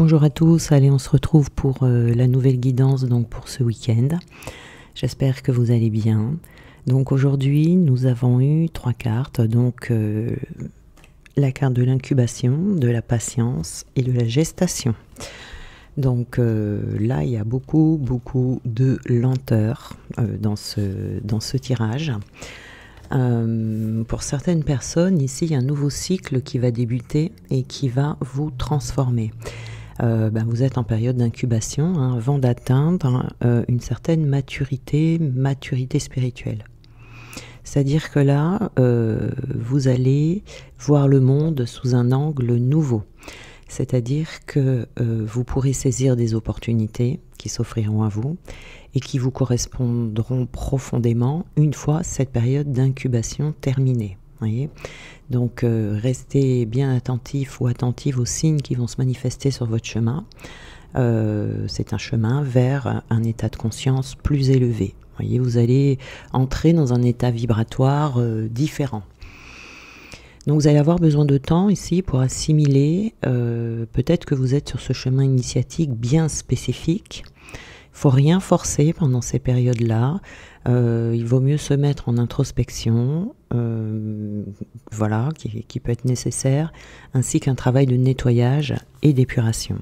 Bonjour à tous, allez on se retrouve pour la nouvelle guidance donc pour ce week-end. J'espère que vous allez bien. Donc aujourd'hui nous avons eu 3 cartes, donc la carte de l'incubation, de la patience et de la gestation. Donc là il y a beaucoup de lenteur dans ce tirage. Pour certaines personnes, ici, il y a un nouveau cycle qui va débuter et qui va vous transformer. Vous êtes en période d'incubation avant d'atteindre une certaine maturité spirituelle. C'est-à-dire que là, vous allez voir le monde sous un angle nouveau. C'est-à-dire que vous pourrez saisir des opportunités qui s'offriront à vous et qui vous correspondront profondément une fois cette période d'incubation terminée. Voyez, donc restez bien attentif ou attentive aux signes qui vont se manifester sur votre chemin. C'est un chemin vers un état de conscience plus élevé. Voyez, vous allez entrer dans un état vibratoire différent. Donc vous allez avoir besoin de temps ici pour assimiler, peut-être que vous êtes sur ce chemin initiatique bien spécifique. Il ne faut rien forcer pendant ces périodes-là. Il vaut mieux se mettre en introspection, voilà, qui peut être nécessaire, ainsi qu'un travail de nettoyage et d'épuration.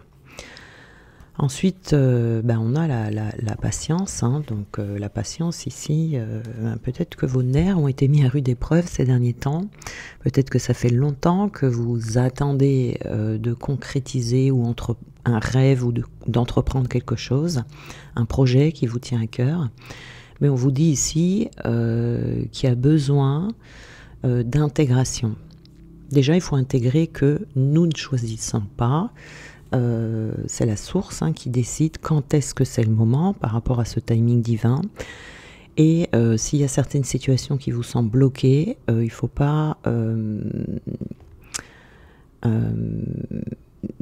Ensuite, on a la patience. Donc la patience ici, peut-être que vos nerfs ont été mis à rude épreuve ces derniers temps. Peut-être que ça fait longtemps que vous attendez de concrétiser ou un rêve ou d'entreprendre quelque chose, un projet qui vous tient à cœur. Mais on vous dit ici qu'il y a besoin d'intégration. Déjà, il faut intégrer que nous ne choisissons pas. C'est la source qui décide quand est-ce que c'est le moment par rapport à ce timing divin. Et s'il y a certaines situations qui vous semblent bloquées, il ne faut pas...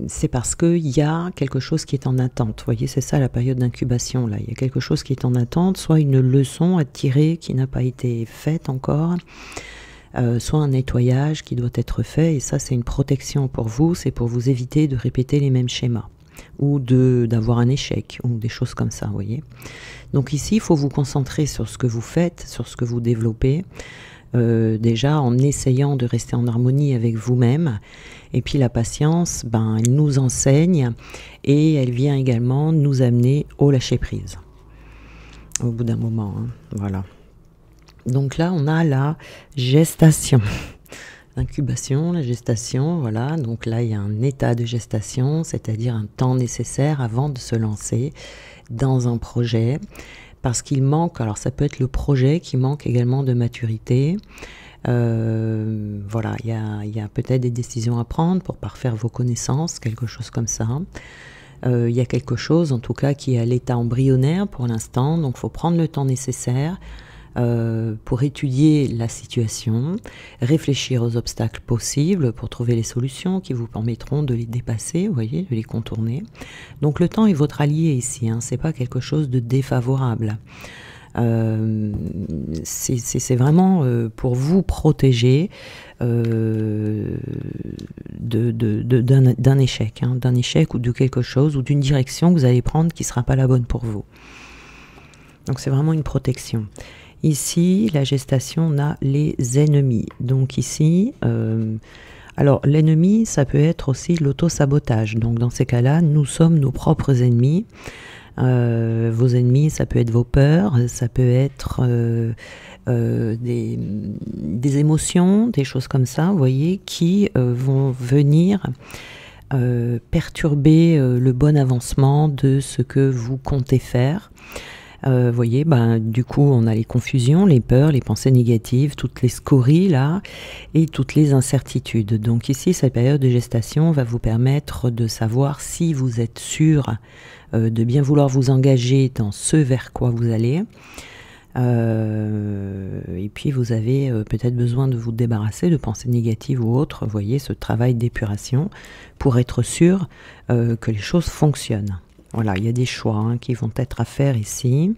c'est parce qu'il y a quelque chose qui est en attente. Vous voyez, c'est ça la période d'incubation. Là, il y a quelque chose qui est en attente, soit une leçon à tirer qui n'a pas été faite encore, soit un nettoyage qui doit être fait, et ça c'est une protection pour vous, c'est pour vous éviter de répéter les mêmes schémas, ou d'avoir un échec, ou des choses comme ça, vous voyez. Donc ici, il faut vous concentrer sur ce que vous faites, sur ce que vous développez, déjà en essayant de rester en harmonie avec vous-même, et puis la patience, elle nous enseigne, et elle vient également nous amener au lâcher-prise, au bout d'un moment, voilà. Donc là, on a la gestation, l'incubation, la gestation, voilà. Donc là, il y a un état de gestation, c'est-à-dire un temps nécessaire avant de se lancer dans un projet, parce qu'il manque, alors ça peut être le projet qui manque également de maturité. Voilà, il y a peut-être des décisions à prendre pour parfaire vos connaissances, quelque chose comme ça. Il y a quelque chose, en tout cas, qui est à l'état embryonnaire pour l'instant, donc il faut prendre le temps nécessaire pour étudier la situation, réfléchir aux obstacles possibles pour trouver les solutions qui vous permettront de les dépasser, vous voyez, de les contourner. Donc le temps est votre allié ici, c'est pas quelque chose de défavorable. C'est vraiment pour vous protéger d'un échec, d'un échec ou de quelque chose ou d'une direction que vous allez prendre qui ne sera pas la bonne pour vous. Donc c'est vraiment une protection. Ici, la gestation, on a les ennemis. Donc ici, alors l'ennemi, ça peut être aussi l'auto-sabotage. Donc dans ces cas-là, nous sommes nos propres ennemis. Vos ennemis, ça peut être vos peurs, ça peut être des émotions, des choses comme ça, vous voyez, qui vont venir perturber le bon avancement de ce que vous comptez faire. Vous voyez, du coup, on a les confusions, les peurs, les pensées négatives, toutes les scories là, et toutes les incertitudes. Donc ici, cette période de gestation va vous permettre de savoir si vous êtes sûr de bien vouloir vous engager dans ce vers quoi vous allez. Et puis vous avez peut-être besoin de vous débarrasser de pensées négatives ou autres. Vous voyez, ce travail d'épuration pour être sûr que les choses fonctionnent. Voilà, il y a des choix qui vont être à faire ici,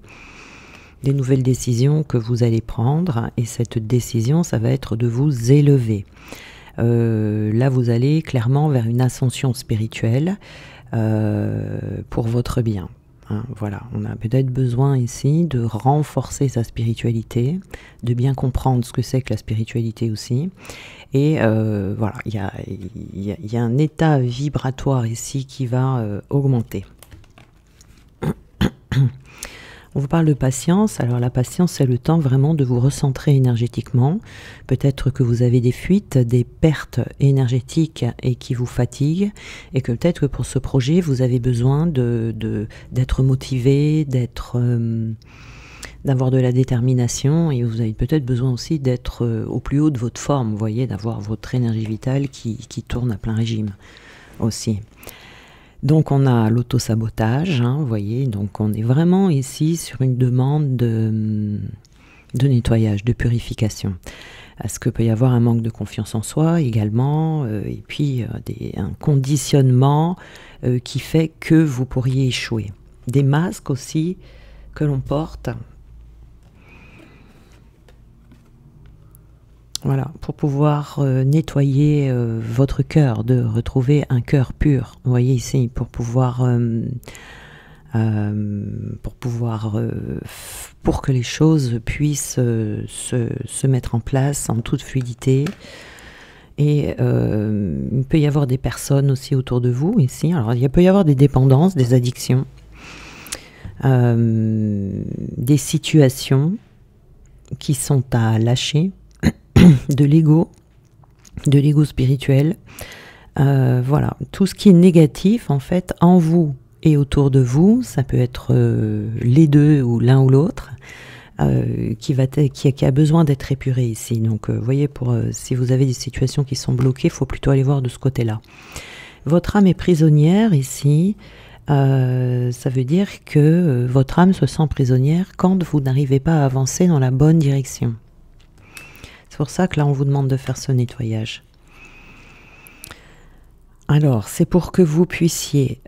des nouvelles décisions que vous allez prendre, et cette décision, ça va être de vous élever. Là, vous allez clairement vers une ascension spirituelle, pour votre bien. Hein, voilà, on a peut-être besoin ici de renforcer sa spiritualité, de bien comprendre ce que c'est que la spiritualité aussi. Et voilà, il y a un état vibratoire ici qui va augmenter. On vous parle de patience. Alors la patience, c'est le temps vraiment de vous recentrer énergétiquement. Peut-être que vous avez des fuites, des pertes énergétiques et qui vous fatiguent. Et que peut-être que pour ce projet, vous avez besoin d'être motivé, d'avoir de la détermination. Et vous avez peut-être besoin aussi d'être au plus haut de votre forme, vous voyez, d'avoir votre énergie vitale qui tourne à plein régime aussi. Donc on a l'auto-sabotage, hein, vous voyez, donc on est vraiment ici sur une demande de nettoyage, de purification. Est-ce qu'il peut y avoir un manque de confiance en soi également, et puis un conditionnement qui fait que vous pourriez échouer. Des masques aussi que l'on porte. Voilà, pour pouvoir nettoyer votre cœur, de retrouver un cœur pur. Vous voyez ici, pour que les choses puissent se mettre en place en toute fluidité. Et il peut y avoir des personnes aussi autour de vous ici. Alors il peut y avoir des dépendances, des addictions, des situations qui sont à lâcher. De l'ego spirituel, voilà, tout ce qui est négatif en fait en vous et autour de vous, ça peut être les deux ou l'un ou l'autre, qui a besoin d'être épuré ici. Donc vous voyez, si vous avez des situations qui sont bloquées, il faut plutôt aller voir de ce côté-là. Votre âme est prisonnière ici, ça veut dire que votre âme se sent prisonnière quand vous n'arrivez pas à avancer dans la bonne direction. C'est pour ça que là, on vous demande de faire ce nettoyage. Alors, c'est pour que vous puissiez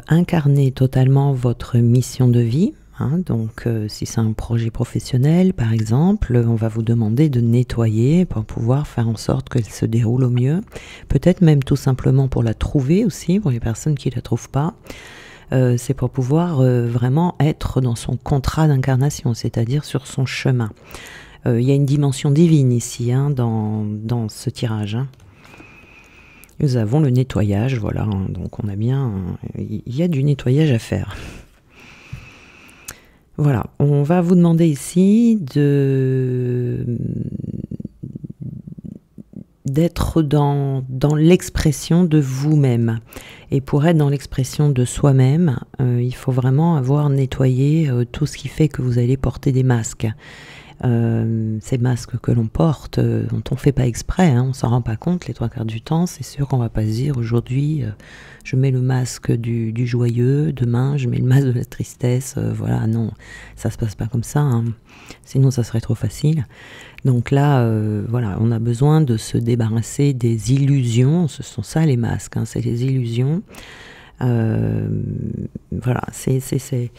incarner totalement votre mission de vie. Hein, donc, si c'est un projet professionnel, par exemple, on va vous demander de nettoyer pour pouvoir faire en sorte qu'elle se déroule au mieux. Peut-être même tout simplement pour la trouver aussi, pour les personnes qui ne la trouvent pas. C'est pour pouvoir vraiment être dans son contrat d'incarnation, c'est-à-dire sur son chemin. Il y a une dimension divine ici, hein, dans ce tirage. Hein. Nous avons le nettoyage, voilà, hein, donc on a bien... il y a du nettoyage à faire. Voilà, on va vous demander ici d'être dans l'expression de vous-même. Et pour être dans l'expression de soi-même, il faut vraiment avoir nettoyé tout ce qui fait que vous allez porter des masques. Ces masques que l'on porte, dont on ne fait pas exprès, hein, on ne s'en rend pas compte les 3/4 du temps, c'est sûr qu'on ne va pas se dire aujourd'hui je mets le masque du joyeux, demain je mets le masque de la tristesse, voilà, non, ça ne se passe pas comme ça, hein, sinon ça serait trop facile. Donc là, voilà, on a besoin de se débarrasser des illusions, ce sont ça les masques, hein, c'est les illusions. Voilà, c'est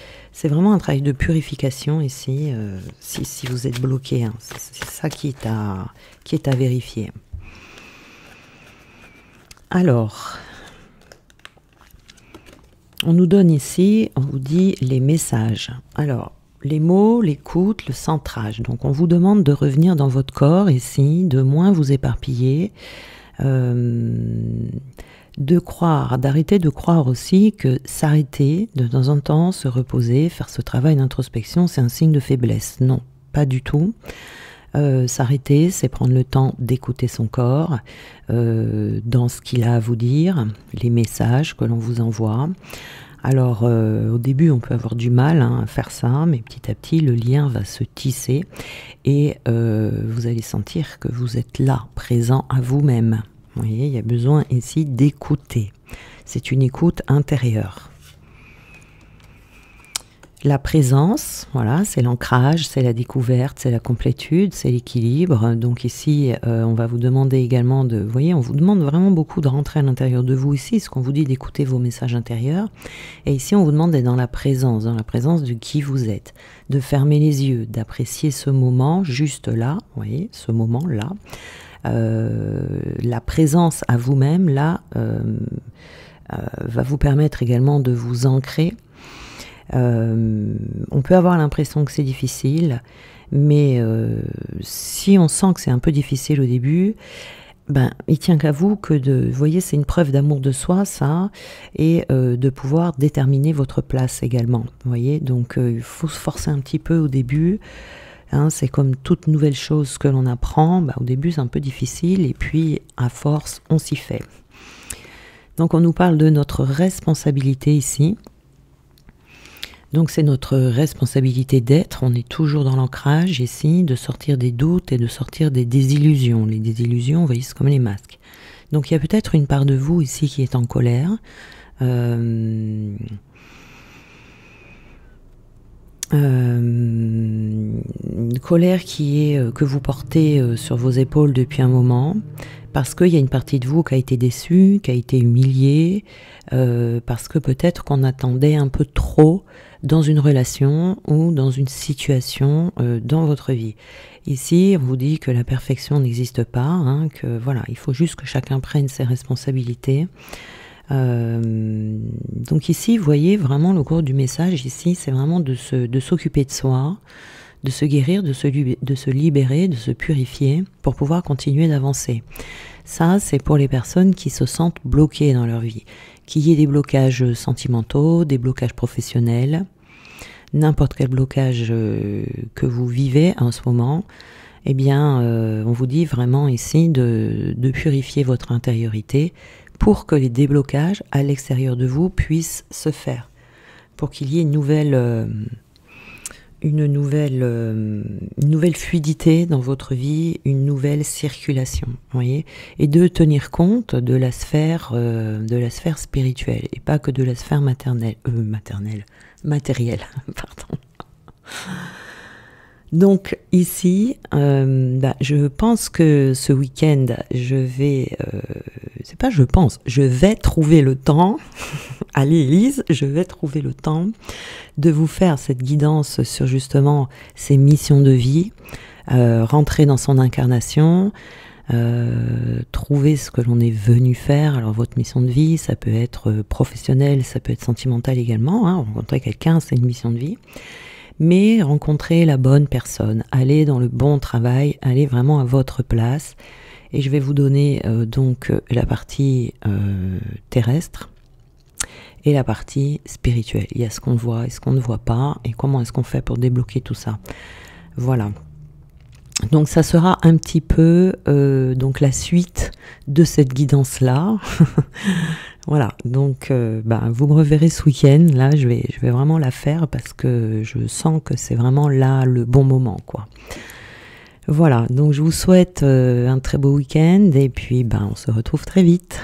vraiment un travail de purification ici, si vous êtes bloqué, hein, c'est ça qui est à vérifier. Alors, on nous donne ici, on vous dit les messages. Alors, les mots, l'écoute, le centrage. Donc, on vous demande de revenir dans votre corps ici, de moins vous éparpiller, d'arrêter de croire aussi que s'arrêter de temps en temps, se reposer, faire ce travail d'introspection, c'est un signe de faiblesse. Non, pas du tout. S'arrêter, c'est prendre le temps d'écouter son corps, dans ce qu'il a à vous dire, les messages que l'on vous envoie. Alors, au début, on peut avoir du mal à faire ça, mais petit à petit, le lien va se tisser et vous allez sentir que vous êtes là, présent à vous-même. Vous voyez, il y a besoin ici d'écouter. C'est une écoute intérieure. La présence, voilà, c'est l'ancrage, c'est la découverte, c'est la complétude, c'est l'équilibre. Donc ici, on va vous demander également vous voyez, on vous demande vraiment beaucoup de rentrer à l'intérieur de vous ici, ce qu'on vous dit d'écouter vos messages intérieurs. Et ici, on vous demande d'être dans la présence de qui vous êtes, de fermer les yeux, d'apprécier ce moment juste là, vous voyez, ce moment-là. La présence à vous-même, là, va vous permettre également de vous ancrer. On peut avoir l'impression que c'est difficile, mais si on sent que c'est un peu difficile au début, ben, il tient qu'à vous que vous voyez, c'est une preuve d'amour de soi, ça, et de pouvoir déterminer votre place également. Vous voyez, donc il faut se forcer un petit peu au début. Hein, c'est comme toute nouvelle chose que l'on apprend. Ben, au début, c'est un peu difficile, et puis à force, on s'y fait. Donc, on nous parle de notre responsabilité ici. Donc c'est notre responsabilité d'être, on est toujours dans l'ancrage ici, de sortir des doutes et de sortir des désillusions. Les désillusions, vous voyez, c'est comme les masques. Donc il y a peut-être une part de vous ici qui est en colère. Une colère qui est que vous portez sur vos épaules depuis un moment, parce qu'il y a une partie de vous qui a été déçue, qui a été humiliée, parce que peut-être qu'on attendait un peu trop dans une relation ou dans une situation dans votre vie. Ici, on vous dit que la perfection n'existe pas, hein, que voilà, il faut juste que chacun prenne ses responsabilités. Donc ici, vous voyez vraiment le gros du message ici, c'est vraiment de s'occuper de soi, de se guérir, de se libérer, de se purifier pour pouvoir continuer d'avancer. Ça, c'est pour les personnes qui se sentent bloquées dans leur vie, qu'il y ait des blocages sentimentaux, des blocages professionnels, n'importe quel blocage que vous vivez en ce moment. Eh bien, on vous dit vraiment ici de purifier votre intériorité pour que les déblocages à l'extérieur de vous puissent se faire, pour qu'il y ait une nouvelle fluidité dans votre vie, une nouvelle circulation, voyez, et de tenir compte de la sphère spirituelle et pas que de la sphère matérielle, pardon. Donc ici, je pense que ce week-end, je vais trouver le temps, allez Élise, je vais trouver le temps de vous faire cette guidance sur justement ces missions de vie, rentrer dans son incarnation, trouver ce que l'on est venu faire. Alors votre mission de vie, ça peut être professionnel, ça peut être sentimental également, hein. Rencontrer quelqu'un, c'est une mission de vie. Mais rencontrer la bonne personne, aller dans le bon travail, aller vraiment à votre place. Et je vais vous donner donc la partie terrestre et la partie spirituelle. Il y a ce qu'on voit et ce qu'on ne voit pas, et comment est-ce qu'on fait pour débloquer tout ça. Voilà. Donc ça sera un petit peu donc la suite de cette guidance-là. Voilà, donc vous me reverrez ce week-end. Là, je vais vraiment la faire parce que je sens que c'est vraiment là le bon moment, quoi. Voilà, donc je vous souhaite un très beau week-end et puis on se retrouve très vite.